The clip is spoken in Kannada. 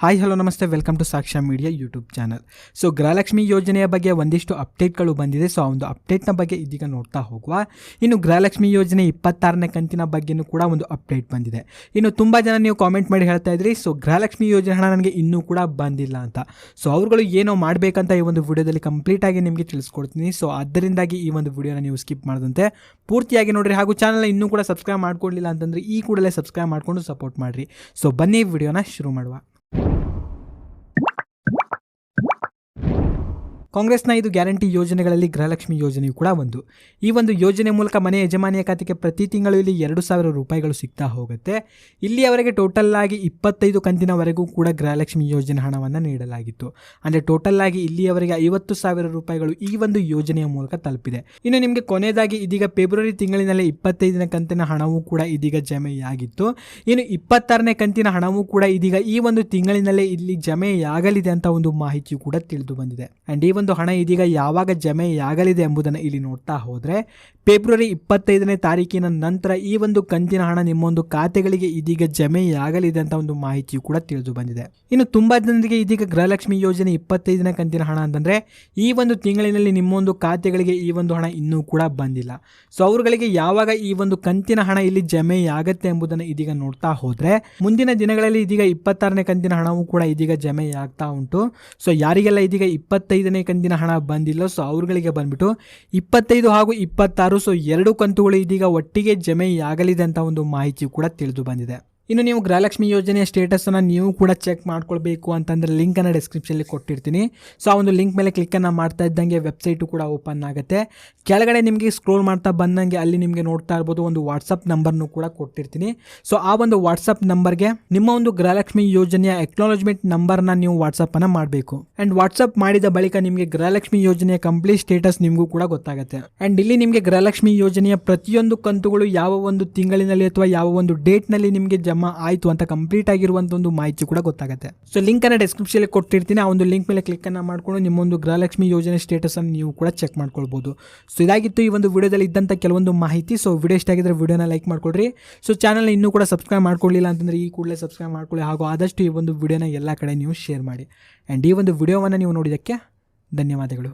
ಹಾಯ್ ಹಲೋ ನಮಸ್ತೆ, ವೆಲ್ಕಮ್ ಟು ಸಾಕ್ಷ್ಯ media YouTube channel. So Gruhalakshmi ಯೋಜನೆಯ ಬಗ್ಗೆ ಒಂದಿಷ್ಟು ಅಪ್ಡೇಟ್ಗಳು ಬಂದಿದೆ. ಸೊ ಆ ಒಂದು ಅಪ್ಡೇಟ್ನ ಬಗ್ಗೆ ಇದೀಗ ನೋಡ್ತಾ ಹೋಗುವ. ಇನ್ನು ಗೃಹಲಕ್ಷ್ಮಿ ಯೋಜನೆ 26ನೇ ಕಂತಿನ ಬಗ್ಗೆಯೂ ಕೂಡ ಒಂದು ಅಪ್ಡೇಟ್ ಬಂದಿದೆ. ಇನ್ನು ತುಂಬ ಜನ ನೀವು ಕಾಮೆಂಟ್ ಮಾಡಿ ಹೇಳ್ತಾ ಇದ್ರಿ, ಸೊ ಗೃಹಲಕ್ಷ್ಮಿ ಯೋಜನೆ ಹಣ ನನಗೆ ಇನ್ನೂ ಕೂಡ ಬಂದಿಲ್ಲ ಅಂತ. ಸೊ ಅವ್ರುಗಳು ಏನೋ ಮಾಡಬೇಕಂತ ಈ ಒಂದು ವಿಡಿಯೋದಲ್ಲಿ ಕಂಪ್ಲೀಟಾಗಿ ನಿಮಗೆ ತಿಳಿಸ್ಕೊಡ್ತೀನಿ. ಸೊ ಅದರಿಂದಾಗಿ ಈ ಒಂದು ವಿಡಿಯೋನ ನೀವು ಸ್ಕಿಪ್ ಮಾಡದಂತೆ ಪೂರ್ತಿಯಾಗಿ ನೋಡಿರಿ. ಹಾಗೂ ಚಾನಲ್ನ ಇನ್ನೂ ಕೂಡ ಸಬ್ಸ್ಕ್ರೈಬ್ ಮಾಡ್ಕೊಳ್ಳಿಲ್ಲ ಅಂತಂದರೆ ಈ ಕೂಡಲೇ ಸಬ್ಸ್ಕ್ರೈಬ್ ಮಾಡಿಕೊಂಡು ಸಪೋರ್ಟ್ ಮಾಡಿರಿ. ಸೊ ಬನ್ನಿ ವಿಡಿಯೋನ ಶುರು ಮಾಡುವ. ಕಾಂಗ್ರೆಸ್ನ 5 ಗ್ಯಾರಂಟಿ ಯೋಜನೆಗಳಲ್ಲಿ ಗೃಹಲಕ್ಷ್ಮಿ ಯೋಜನೆಯು ಕೂಡ ಒಂದು. ಈ ಒಂದು ಯೋಜನೆ ಮೂಲಕ ಮನೆ ಯಜಮಾನಿಯ ಖಾತೆಗೆ ಪ್ರತಿ ತಿಂಗಳು ಇಲ್ಲಿ 2,000 ರೂಪಾಯಿಗಳು ಸಿಗ್ತಾ ಹೋಗುತ್ತೆ. ಇಲ್ಲಿಯವರೆಗೆ ಟೋಟಲ್ ಆಗಿ 25 ಕಂತಿನವರೆಗೂ ಕೂಡ ಗೃಹಲಕ್ಷ್ಮಿ ಯೋಜನೆ ಹಣವನ್ನು ನೀಡಲಾಗಿತ್ತು. ಅಂದರೆ ಟೋಟಲ್ ಆಗಿ ಇಲ್ಲಿಯವರೆಗೆ 50,000 ರೂಪಾಯಿಗಳು ಈ ಒಂದು ಯೋಜನೆಯ ಮೂಲಕ ತಲುಪಿದೆ. ಇನ್ನು ನಿಮಗೆ ಕೊನೆಯದಾಗಿ ಇದೀಗ ಫೆಬ್ರವರಿ ತಿಂಗಳಿನಲ್ಲಿ 25ನೇ ಕಂತಿನ ಹಣವೂ ಕೂಡ ಇದೀಗ ಜಮೆಯಾಗಿತ್ತು. ಇನ್ನು 26ನೇ ಕಂತಿನ ಹಣವೂ ಕೂಡ ಇದೀಗ ಈ ಒಂದು ತಿಂಗಳಿನಲ್ಲೇ ಇಲ್ಲಿ ಜಮೆಯಾಗಲಿದೆ ಅಂತ ಒಂದು ಮಾಹಿತಿಯು ಕೂಡ ತಿಳಿದು ಬಂದಿದೆ. ಅಂಡ್ ಈ ಒಂದು ಹಣ ಇದೀಗ ಯಾವಾಗ ಜಮೆಯಾಗಲಿದೆ ಎಂಬುದನ್ನು ಇಲ್ಲಿ ನೋಡ್ತಾ ಹೋದರೆ ಫೆಬ್ರವರಿ 25ನೇ ತಾರೀಕಿನ ನಂತರ ಈ ಒಂದು ಕಂತಿನ ಹಣ ನಿಮ್ಮೊಂದು ಖಾತೆಗಳಿಗೆ ಇದೀಗ ಜಮೆಯಾಗಲಿದೆ ಅಂತ ಒಂದು ಮಾಹಿತಿಯು ಕೂಡ ತಿಳಿದು ಬಂದಿದೆ. ಇನ್ನು ತುಂಬಾ ಜನರಿಗೆ ಇದೀಗ ಗೃಹಲಕ್ಷ್ಮಿ ಯೋಜನೆ 25ನೇ ಕಂತಿನ ಹಣ ಅಂತಂದ್ರೆ ಈ ಒಂದು ತಿಂಗಳಿನಲ್ಲಿ ನಿಮ್ಮೊಂದು ಖಾತೆಗಳಿಗೆ ಈ ಒಂದು ಹಣ ಇನ್ನೂ ಕೂಡ ಬಂದಿಲ್ಲ. ಸೊ ಅವರುಗಳಿಗೆ ಯಾವಾಗ ಈ ಒಂದು ಕಂತಿನ ಹಣ ಇಲ್ಲಿ ಜಮೆಯಾಗತ್ತೆ ಎಂಬುದನ್ನು ಇದೀಗ ನೋಡ್ತಾ ಹೋದ್ರೆ ಮುಂದಿನ ದಿನಗಳಲ್ಲಿ ಇದೀಗ 26ನೇ ಕಂತಿನ ಹಣವೂ ಕೂಡ ಇದೀಗ ಜಮೆಯಾಗ್ತಾ ಉಂಟು. ಸೊ ಯಾರಿಗೆಲ್ಲ ಇದೀಗ 25ನೇ ಕಂತಿನ ಹಣ ಬಂದಿಲ್ಲ, ಸೊ ಅವ್ರುಗಳಿಗೆ ಬಂದ್ಬಿಟ್ಟು 25 ಹಾಗೂ 26 ಸೊ 2 ಕಂತುಗಳು ಇದೀಗ ಒಟ್ಟಿಗೆ ಜಮೆಯಾಗಲಿದೆ ಅಂತ ಒಂದು ಮಾಹಿತಿ ಕೂಡ ತಿಳಿದು ಬಂದಿದೆ. ಇನ್ನು ನೀವು ಗೃಹಲಕ್ಷ್ಮಿ ಯೋಜನೆಯ ಸ್ಟೇಟಸನ್ನು ನೀವು ಕೂಡ ಚೆಕ್ ಮಾಡ್ಕೊಳ್ಬೇಕು ಅಂತಂದರೆ ಲಿಂಕನ್ನು ಡಿಸ್ಕ್ರಿಪ್ಷನಲ್ಲಿ ಕೊಟ್ಟಿರ್ತೀನಿ. ಸೊ ಆ ಒಂದು ಲಿಂಕ್ ಮೇಲೆ ಕ್ಲಿಕ್ಕನ್ನು ಮಾಡ್ತಾ ಇದ್ದಂಗೆ ವೆಬ್ಸೈಟು ಕೂಡ ಓಪನ್ ಆಗುತ್ತೆ. ಕೆಳಗಡೆ ನಿಮಗೆ ಸ್ಕ್ರೋಲ್ ಮಾಡ್ತಾ ಬಂದಂಗೆ ಅಲ್ಲಿ ನಿಮಗೆ ನೋಡ್ತಾ ಇರ್ಬೋದು ಒಂದು ವಾಟ್ಸಪ್ ನಂಬರ್ನು ಕೂಡ ಕೊಟ್ಟಿರ್ತೀನಿ. ಸೊ ಆ ಒಂದು ವಾಟ್ಸಪ್ ನಂಬರ್ಗೆ ನಿಮ್ಮ ಒಂದು ಗೃಹಲಕ್ಷ್ಮಿ ಯೋಜನೆಯ ಎಕ್ನಾಲಜ್ಮೆಂಟ್ ನಂಬರ್ನ ನೀವು ವಾಟ್ಸಪ್ಪನ್ನು ಮಾಡಬೇಕು. ಆ್ಯಂಡ್ ವಾಟ್ಸಪ್ ಮಾಡಿದ ಬಳಿಕ ನಿಮಗೆ ಗೃಹಲಕ್ಷ್ಮಿ ಯೋಜನೆಯ ಕಂಪ್ಲೀಟ್ ಸ್ಟೇಟಸ್ ನಿಮಗೂ ಕೂಡ ಗೊತ್ತಾಗುತ್ತೆ. ಆ್ಯಂಡ್ ಇಲ್ಲಿ ನಿಮಗೆ ಗೃಹಲಕ್ಷ್ಮಿ ಯೋಜನೆಯ ಪ್ರತಿಯೊಂದು ಕಂತುಗಳು ಯಾವ ಒಂದು ತಿಂಗಳಿನಲ್ಲಿ ಅಥವಾ ಯಾವ ಒಂದು ಡೇಟ್ನಲ್ಲಿ ನಿಮಗೆ ಆಯಿತು ಅಂತ ಕಂಪ್ಲೀಟ್ ಆಗಿರುವಂಥ ಒಂದು ಮಾಹಿತಿ ಕೂಡ ಗೊತ್ತಾಗುತ್ತೆ. ಸೊ ಲಿಂಕನ್ನು ಡಿಸ್ಕ್ರಿಪ್ಷನ್ಲಿ ಕೊಟ್ಟಿರ್ತೀನಿ. ಆ ಒಂದು ಲಿಂಕ್ ಮೇಲೆ ಕ್ಲಿಕ್ಕನ್ನು ಮಾಡಿಕೊಂಡು ನಿಮ್ಮೊಂದು ಗೃಹಲಕ್ಷ್ಮಿ ಯೋಜನೆ ಸ್ಟೇಟಸನ್ನು ನೀವು ಕೂಡ ಚೆಕ್ ಮಾಡ್ಕೊಳ್ಬೋದು. ಸೊ ಇದಾಗಿತ್ತು ಈ ಒಂದು ವಿಡಿಯೋದಲ್ಲಿ ಇದ್ದಂಥ ಕೆಲವೊಂದು ಮಾಹಿತಿ. ಸೊ ವಿಡಿಯೋ ಇಷ್ಟ ಆಗಿದ್ರೆ ವಿಡಿಯೋನ ಲೈಕ್ ಮಾಡ್ಕೊಳ್ರಿ. ಸೊ ಚಾನಲ್ನ ಇನ್ನೂ ಕೂಡ ಸಬ್ಸ್ಕ್ರೈಬ್ ಮಾಡ್ಕೊಳ್ಳಿಲ್ಲ ಅಂತಂದರೆ ಈ ಕೂಡಲೇ ಸಬ್ಸ್ಕ್ರೈಬ್ ಮಾಡ್ಕೊಳ್ಳಿ. ಹಾಗೂ ಆದಷ್ಟು ಈ ಒಂದು ವಿಡಿಯೋನ ಎಲ್ಲ ಕಡೆ ನೀವು ಶೇರ್ ಮಾಡಿ. ಆ್ಯಂಡ್ ಈ ಒಂದು ವಿಡಿಯೋವನ್ನು ನೀವು ನೋಡಿದ್ದಕ್ಕೆ ಧನ್ಯವಾದಗಳು.